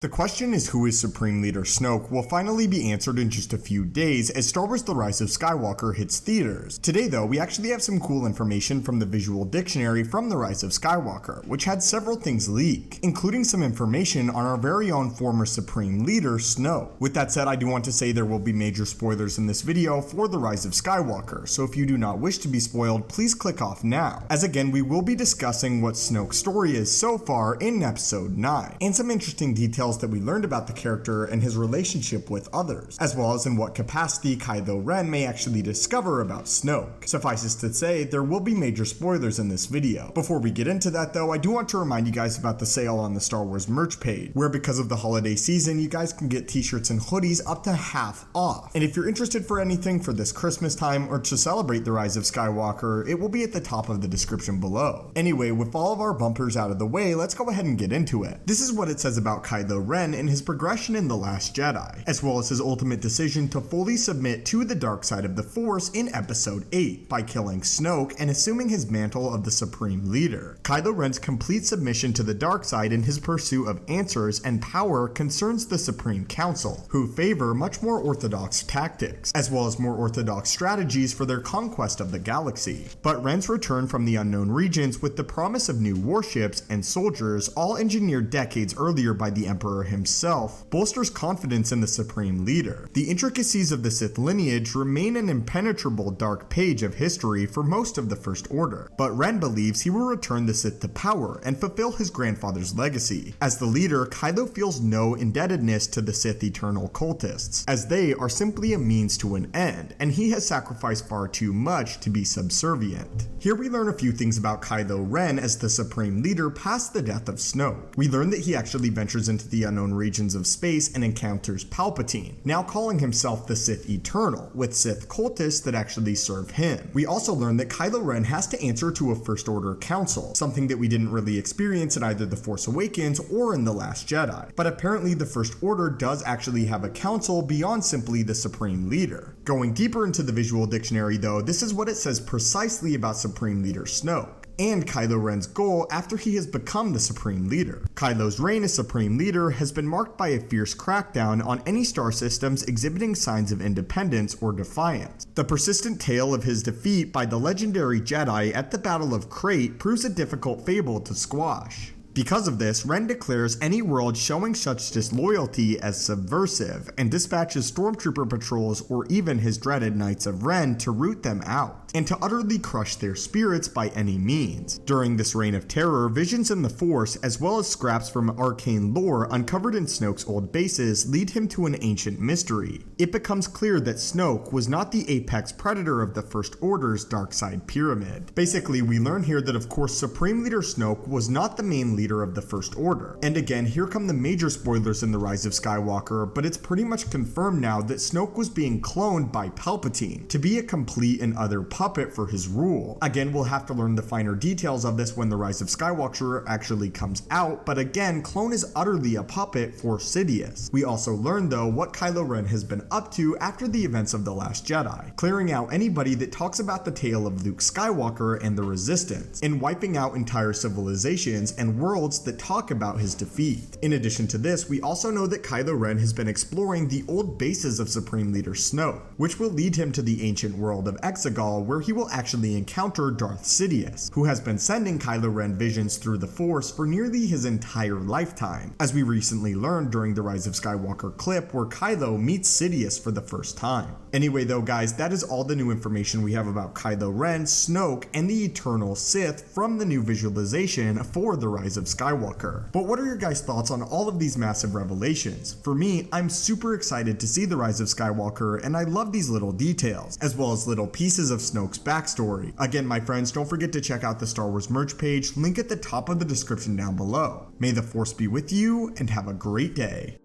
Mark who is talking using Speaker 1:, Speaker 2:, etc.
Speaker 1: The question is who is Supreme Leader Snoke will finally be answered in just a few days as Star Wars The Rise of Skywalker hits theaters. Today though, we actually have some cool information from the visual dictionary from The Rise of Skywalker, which had several things leak, including some information on our very own former Supreme Leader Snoke. With that said, I do want to say there will be major spoilers in this video for The Rise of Skywalker, so if you do not wish to be spoiled, please click off now, as again we will be discussing what Snoke's story is so far in episode 9, and some interesting details that we learned about the character and his relationship with others, as well as in what capacity Kylo Ren may actually discover about Snoke. Suffices to say, there will be major spoilers in this video. Before we get into that though, I do want to remind you guys about the sale on the Star Wars merch page, where because of the holiday season, you guys can get t-shirts and hoodies up to half off. And if you're interested for anything for this Christmas time or to celebrate The Rise of Skywalker, it will be at the top of the description below. Anyway, with all of our bumpers out of the way, let's go ahead and get into it. This is what it says about Kylo Ren and his progression in The Last Jedi, as well as his ultimate decision to fully submit to the dark side of the Force in Episode 8 by killing Snoke and assuming his mantle of the Supreme Leader. Kylo Ren's complete submission to the dark side in his pursuit of answers and power concerns the Supreme Council, who favor much more orthodox tactics, as well as more orthodox strategies for their conquest of the galaxy. But Ren's return from the unknown regions with the promise of new warships and soldiers, all engineered decades earlier by the Emperor himself, bolsters confidence in the Supreme Leader. The intricacies of the Sith lineage remain an impenetrable dark page of history for most of the First Order, but Ren believes he will return the Sith to power and fulfill his grandfather's legacy. As the leader, Kylo feels no indebtedness to the Sith eternal cultists, as they are simply a means to an end, and he has sacrificed far too much to be subservient. Here we learn a few things about Kylo Ren as the Supreme Leader past the death of Snoke. We learn that he actually ventures into the unknown regions of space and encounters Palpatine, now calling himself the Sith Eternal, with Sith cultists that actually serve him. We also learn that Kylo Ren has to answer to a First Order council, something that we didn't really experience in either The Force Awakens or in The Last Jedi, but apparently the First Order does actually have a council beyond simply the Supreme Leader. Going deeper into the visual dictionary though, this is what it says precisely about Supreme Leader Snoke and Kylo Ren's goal after he has become the Supreme Leader. Kylo's reign as Supreme Leader has been marked by a fierce crackdown on any star systems exhibiting signs of independence or defiance. The persistent tale of his defeat by the legendary Jedi at the Battle of Crate proves a difficult fable to squash. Because of this, Ren declares any world showing such disloyalty as subversive and dispatches stormtrooper patrols or even his dreaded Knights of Ren to root them out and to utterly crush their spirits by any means. During this reign of terror, visions in the Force as well as scraps from arcane lore uncovered in Snoke's old bases lead him to an ancient mystery. It becomes clear that Snoke was not the apex predator of the First Order's dark side pyramid. Basically, we learn here that of course Supreme Leader Snoke was not the main leader of the First Order. And again, here come the major spoilers in The Rise of Skywalker, but it's pretty much confirmed now that Snoke was being cloned by Palpatine to be a complete and utter puppet for his rule. Again, we'll have to learn the finer details of this when The Rise of Skywalker actually comes out, but again, clone is utterly a puppet for Sidious. We also learn though what Kylo Ren has been up to after the events of The Last Jedi, clearing out anybody that talks about the tale of Luke Skywalker and the Resistance, and wiping out entire civilizations and worlds that talk about his defeat. In addition to this, we also know that Kylo Ren has been exploring the old bases of Supreme Leader Snoke, which will lead him to the ancient world of Exegol, where he will actually encounter Darth Sidious, who has been sending Kylo Ren visions through the Force for nearly his entire lifetime, as we recently learned during the Rise of Skywalker clip where Kylo meets Sidious for the first time. Anyway though guys, that is all the new information we have about Kylo Ren, Snoke, and the Eternal Sith from the new visualization for The Rise of Skywalker. But what are your guys' thoughts on all of these massive revelations? For me, I'm super excited to see The Rise of Skywalker, and I love these little details, as well as little pieces of Snoke's backstory. Again, my friends, don't forget to check out the Star Wars merch page, link at the top of the description down below. May the Force be with you, and have a great day.